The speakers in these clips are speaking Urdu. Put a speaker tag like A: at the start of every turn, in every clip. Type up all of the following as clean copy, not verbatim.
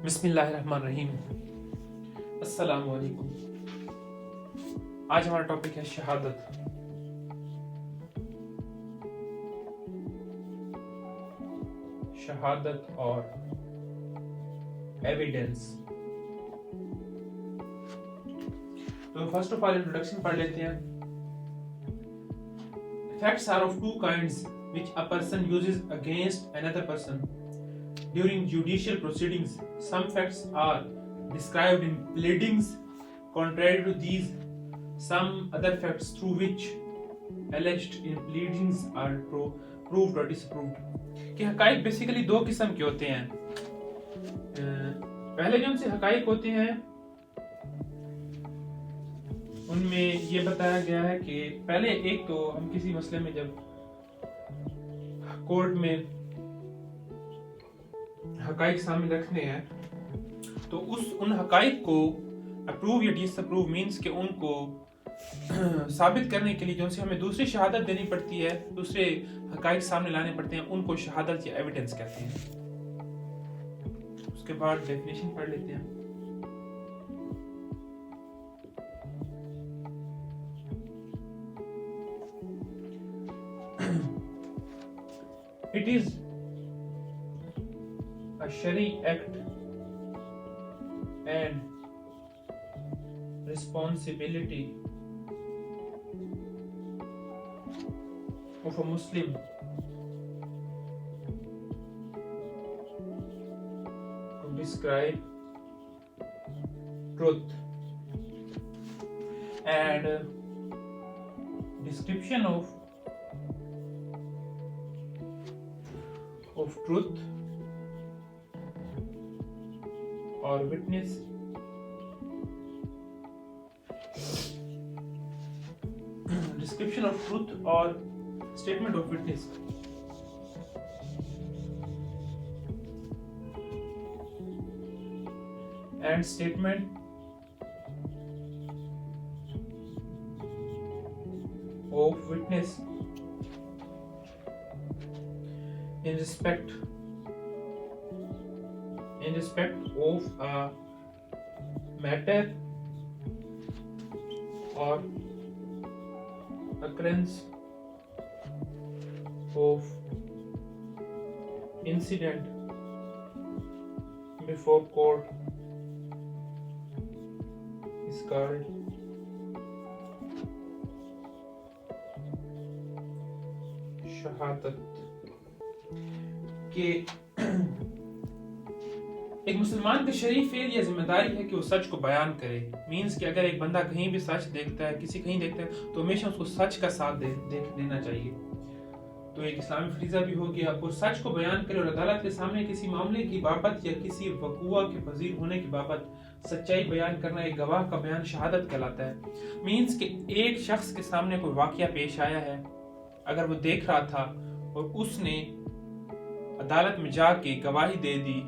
A: بسم اللہ الرحمن الرحیم. السلام علیکم. آج ہمارا ٹاپک ہے شہادت. شہادت اور ایویڈنس. تو فرسٹ آف آل انٹروڈکشن پڑھ لیتے ہیں. Facts are of two kinds which a person uses against another person during judicial proceedings. Some facts are described in pleadings. Contrary to these, some other facts through which alleged in pleadings are proved or disproved. کہ حقائق بیسیکلی دو قسم کے ہوتے ہیں. پہلے جو ان سے حقائق ہوتے ہیں ان میں یہ بتایا گیا ہے کہ پہلے ایک تو ہم کسی مسئلے میں جب کورٹ میں حقائق سامنے رکھتے ہیں تو ان حقائق کو اپروو یا ڈس اپروو مینس کہ ان کو ثابت کرنے کے لیے جو ان سے ہمیں دوسری شہادت دینی پڑتی ہے, دوسرے حقائق سامنے لانے پڑتے ہیں, ان کو شہادت یا ایویڈنس کہتے ہیں. اس کے بعد ڈیفینیشن پڑھ لیتے ہیں. It is a Shari act and responsibility of a Muslim to describe truth, and description of truth or witness description of truth or statement of witness and statement of witness in respect of a matter or occurrence of incident before court is called shahadat. کہ ایک مسلمان کا شرعی فعل یا ذمہ داری ہے کہ وہ سچ کو بیان کرے. مینس کہ اگر ایک بندہ کہیں بھی سچ دیکھتا ہے, کہیں دیکھتا ہے, تو ہمیشہ اس کو سچ کا ساتھ دینا چاہیے. تو ایک اسلامی فریضہ بھی ہو گیا اور سچ کو بیان کرے, اور عدالت کے سامنے کسی معاملے کی بابت یا کسی وقوع کے پذیر ہونے کی بابت سچائی بیان کرنا ایک گواہ کا بیان شہادت کہلاتا ہے. مینس کہ ایک شخص کے سامنے کوئی واقعہ پیش آیا ہے, اگر وہ دیکھ رہا تھا اور اس نے عدالت میں جا کے گواہی دے دی,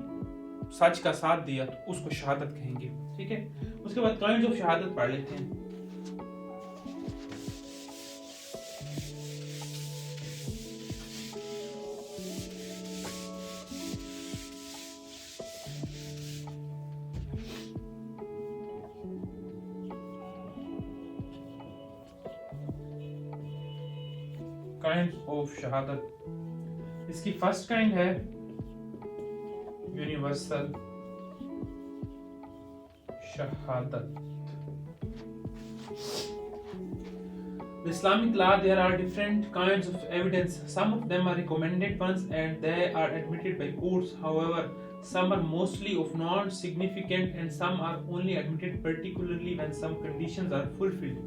A: سچ کا ساتھ دیا, تو اس کو شہادت کہیں گے. ٹھیک ہے. اس کے بعد کائنڈز آف شہادت پڑھ لیتے ہیں. کائنڈز آف شہادت. اس کی فرسٹ کائنڈ ہے یونیورسل شہادت. The Islamic law, there are different kinds of evidence. Some of them are recommended ones and they are admitted by courts. However, some are mostly of non-significant and some are only admitted particularly when some conditions are fulfilled.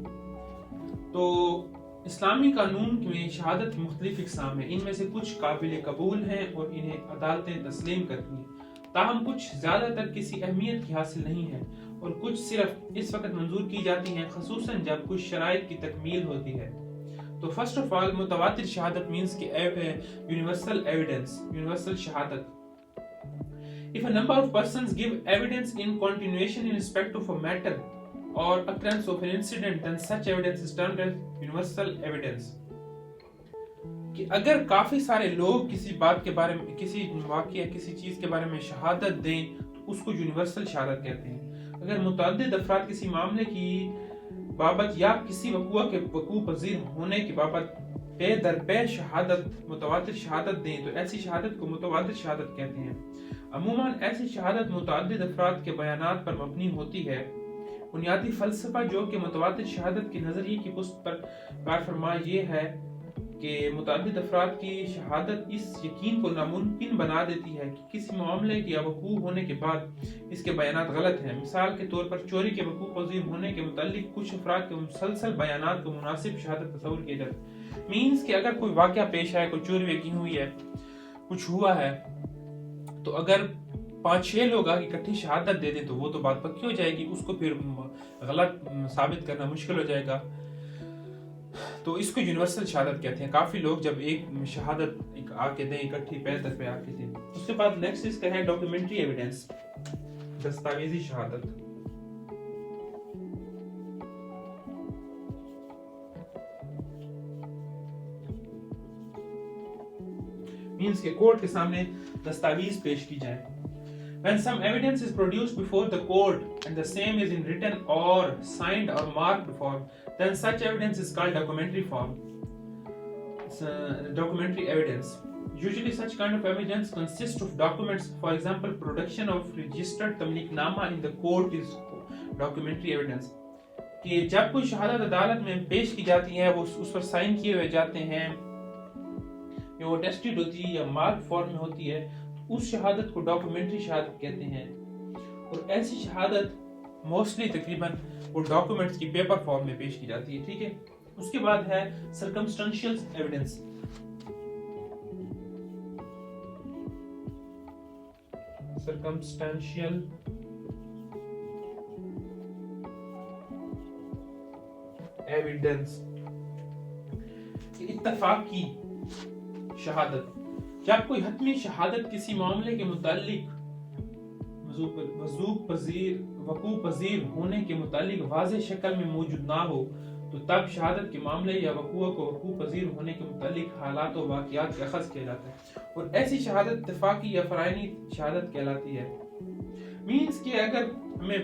A: تو اسلامی قانون میں شہادت کی مختلف اقسام ہیں. ان میں سے کچھ قابل قبول ہیں اور انہیں عدالتیں تسلیم کرتی ہیں, تاہم کچھ زیادہ تر کسی اہمیت کی حاصل نہیں ہیں, اور کچھ صرف اس وقت منظور کی جاتی ہیں خصوصاً جب کچھ شرائط کی تکمیل ہوتی ہے. تو فرسٹ آف آل متواتر شہادت مینس کہ یونیورسل ایویڈنس, یونیورسل شہادت. If a number of persons give evidence in continuation in respect of a matter or occurrence of an incident, then such evidence is termed as universal evidence. کہ اگر کافی سارے لوگ کسی بات کے بارے میں, کسی واقعہ, کسی چیز کے بارے میں شہادت دیں, تو اس کو یونیورسل شہادت کہتے ہیں۔ اگر متعدد افراد کسی معاملے کی بابت یا کسی وقوع کے وقوع پذیر ہونے کی بابت پے در پے شہادت متواتر شہادت دیں تو ایسی شہادت کو متواتر شہادت کہتے ہیں۔ عموماً ایسی شہادت متعدد افراد کے بیانات پر مبنی ہوتی ہے۔ بنیادی فلسفہ جو کہ متواتر شہادت کے نظریے کی پشت پر کار فرما یہ ہے کہ متعدد افراد کی شہادت اس یقین کو ناممکن بنا دیتی ہے کہ کسی معاملے کی وقوع ہونے کے بعد اس کے بیانات غلط ہیں۔ مثال کے طور پر چوری کے وقوع پذیر ہونے کے متعلق کچھ افراد کے مسلسل بیانات کو مناسب شہادت تصور کیا جاتا ہے۔ مینس کہ اگر کوئی واقعہ پیش آئے، کوئی چوری کی ہوئی ہے، کچھ ہوا ہے، تو اگر 5-6 لوگ آگے اکٹھی شہادت دے دیں تو وہ تو بات پکی ہو جائے گی، اس کو پھر غلط ثابت کرنا مشکل ہو جائے گا۔ تو اس کو یونیورسل شہادت کہتے ہیں۔ کافی لوگ جب ایک شہادت آ کے دیں اکٹھی پیر در پہ آ کے دیں۔ اس کے بعد نیکسٹ اس کا ہے ڈاکیومنٹری ایویڈنس، دستاویزی شہادت۔ مینس کہ کورٹ کے سامنے دستاویز پیش کی جائے۔ When some evidence is produced before the court and the same is in written or signed or marked form, then such evidence is called documentary form. Documentary evidence. Usually such kind of evidence consists of documents. For example, production of registered tamliknama in the court is documentary evidence. کہ جب کوئی شہادت عدالت میں پیش کی جاتی ہے، وہ اس پر سائن کیے ہوئے جاتے ہیں، یا وہ ٹیسٹڈ ہوتی ہے یا مارک فارم میں ہوتی ہے، اس شہادت کو ڈاکومنٹری شہادت کہتے ہیں۔ اور ایسی شہادت موسٹلی تقریباً وہ ڈاکومنٹس کی پیپر فارم میں پیش کی جاتی ہے، ٹھیک ہے۔ اس کے بعد ہے سرکمسٹانشیل ایویڈنس۔ سرکمسٹانشیل ایویڈنس، اتفاقی شہادت۔ جب کوئی حتمی شہادت کسی معاملے کے متعلق وقوع پذیر ہونے کے متعلق واضح شکل میں موجود نہ ہو تو تب شہادت کے معاملے یا وقوع کو وقوع پذیر ہونے کے متعلق حالات و واقعات کا اخذ کیا جاتا ہے، اور ایسی شہادت اتفاقی یا فرائنی شہادت کہلاتی ہے۔ مینس کہ اگر ہمیں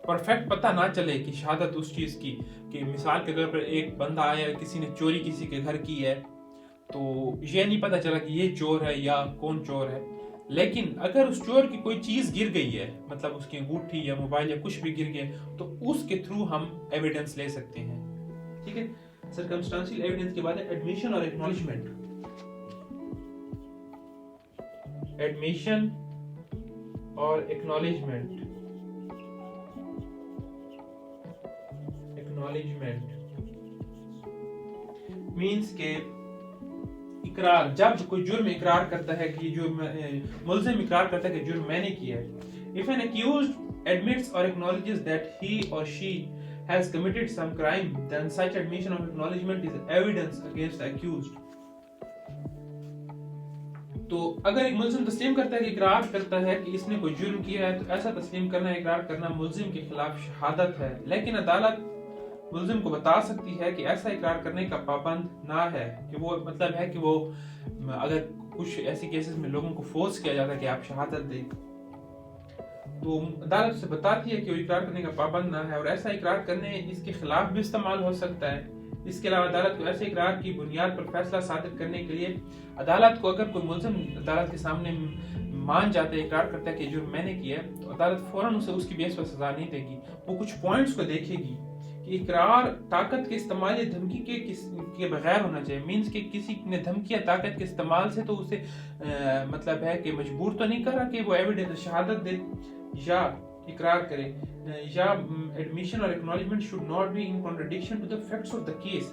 A: پرفیکٹ پتہ نہ چلے کہ شہادت اس چیز کی، کہ مثال کے طور پر ایک بندہ آیا، کسی نے چوری کسی کے گھر کی ہے، تو یہ نہیں پتہ چلا کہ یہ چور ہے یا کون چور ہے، لیکن اگر اس چور کی کوئی چیز گر گئی ہے، مطلب اس کی انگوٹھی یا موبائل یا کچھ بھی گر گئے، تو اس کے تھرو ہم ایویڈنس لے سکتے ہیں، ٹھیک ہے۔ سرکمسٹانشیل ایویڈنس کے بعد ہے ایڈمیشن اور ایکنالجمنٹ۔ ایڈمیشن اور ایکنالجمنٹ۔ مینس کہ اقرار، جب کوئی جرم اقرار کرتا ہے کہ جرم، ملزم اقرار کرتا ہے کہ جرم میں نے کیا ہے۔ If an accused admits or acknowledges that he or she has committed some crime, then such admission or acknowledgement is evidence against the accused. تو اگر ایک ملزم تسلیم کرتا ہے کہ اقرار کرتا ہے کہ اس نے کوئی جرم کیا ہے، تو ایسا تسلیم کرنا، اقرار کرنا ملزم کے خلاف شہادت ہے، لیکن عدالت ملزم کو بتا سکتی ہے کہ ایسا اقرار کرنے کا پابند نہ ہے، کہ وہ مطلب ہے کہ وہ اگر کچھ ایسی کیسز میں لوگوں کو فورس کیا جاتا ہے کہ آپ شہادت دیں، تو عدالت سے بتاتی ہے کہ وہ اقرار کرنے کا پابند نہ ہے، اور ایسا اقرار کرنے اس کے خلاف بھی استعمال ہو سکتا ہے۔ اس کے علاوہ عدالت کو ایسے اقرار کی بنیاد پر فیصلہ صادر کرنے کے لیے، عدالت کو اگر کوئی ملزم عدالت کے سامنے مان جاتا ہے، اقرار کرتا ہے کہ جرم میں نے کیا ہے، تو عدالت فوراً اسے اس کی بیس پر سزا نہیں دے گی، وہ کچھ پوائنٹس کو دیکھے گی کہ اقرار طاقت کے استعمال یا دھمکی کے بغیر ہونا چاہیے۔ مینس کہ کسی نے دھمکی یا طاقت کے استعمال سے تو اسے مطلب ہے کہ مجبور تو نہیں کرا کہ وہ ایویڈنس شہادت دے یا اقرار کرے، یا ایڈمیشن اور acknowledgement should not be in contradiction to the facts of the case،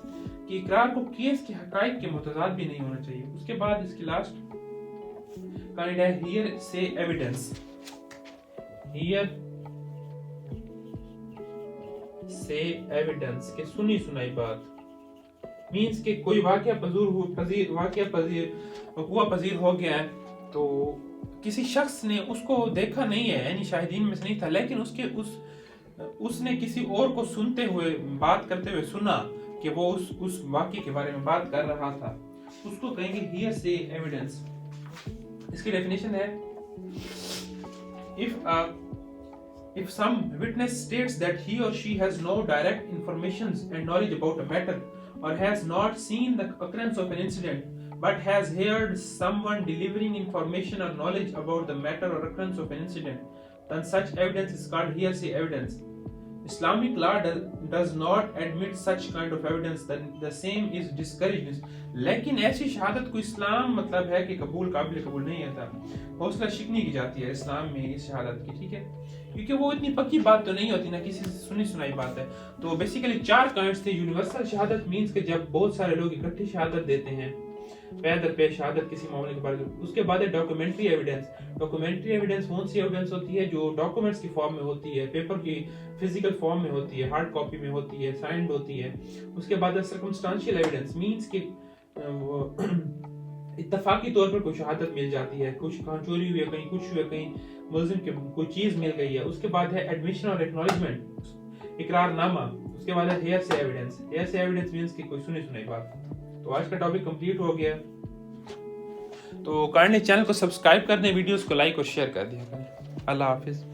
A: کہ اقرار کو کیس کے حقائق کے متضاد بھی نہیں ہونا چاہیے۔ اس کے بعد اس کی لاسٹ کائنڈ ہے ہیئر سے ایویڈنس۔ ہیئر سے ایویڈنس کہ سنی سنائی بات، مینس کہ کوئی وقوع پذیر ہو گیا ہے، تو کسی شخص نے اس کو دیکھا نہیں ہے، یعنی شاہدین میں سے نہیں تھا، لیکن اس نے کسی اور کو سنتے ہوئے، بات کرتے ہوئے سنا کہ وہ اس واقعے کے بارے میں بات کر رہا تھا، اس کو کہیں گے ہیئر سے ایویڈنس۔ اس کی ڈیفینیشن ہے if some witness states that he or she has no direct information and knowledge about a matter, or has not seen the occurrence of an incident, but has heard someone delivering information or knowledge about the matter or occurrence of an incident, then such evidence is called hearsay evidence. Islamic law does not admit such kind of evidence, then the same is discouraged. لیکن ایسی شہادت کو اسلام مطلب ہے کہ قابل قبول نہیں ہے، حوصلہ شکنی کی جاتی ہے اسلام میں اس شہادت کی، ٹھیک ہے، کیونکہ وہ اتنی پکی بات تو نہیں ہوتی، نہ کسی سے سنی سنائی بات ہے. تو بیسیکلی 4 کائنٹس تھے. یونیورسل شہادت مینس کہ جب بہت سارے لوگ اکٹھی شہادت دیتے ہیں، پے در پے شہادت کسی معاملے کے بارے میں. اس کے بعد ہے ڈاکومنٹری ایویڈنس. ڈاکومنٹری ایویڈنس کون سی ایویڈنس ہوتی ہے؟ جو ڈاکومنٹس کی فارم میں ہوتی ہے، پیپر کی فزیکل فارم میں ہوتی ہے، ہارڈ کاپی میں ہوتی ہے، سائنڈ ہوتی ہے. اس کے بعد ہے سرکمسٹانشیل ایویڈنس، مینس کہ اتفاقی طور پر کوئی شہادت مل جاتی ہے، کچھ کہاں چوری ہوئی ہے، کہیں کچھ ہوئی ہے، کہیں ملزم کے کوئی چیز مل گئی ہے. اس کے بعد ہے ایڈمیشن اور ایکنالجمنٹ، اقرار نامہ. اس کے بعد ہے ہیئرسے ایویڈنس. ہیئرسے ایویڈنس مینس کہ کوئی سنی سنائی بات. تو آج کا ٹاپک کمپلیٹ ہو گیا. تو کائنڈلی چینل کو سبسکرائب کر دیں، ویڈیوز کو لائک اور شیئر کر دیا کریں. اللہ حافظ.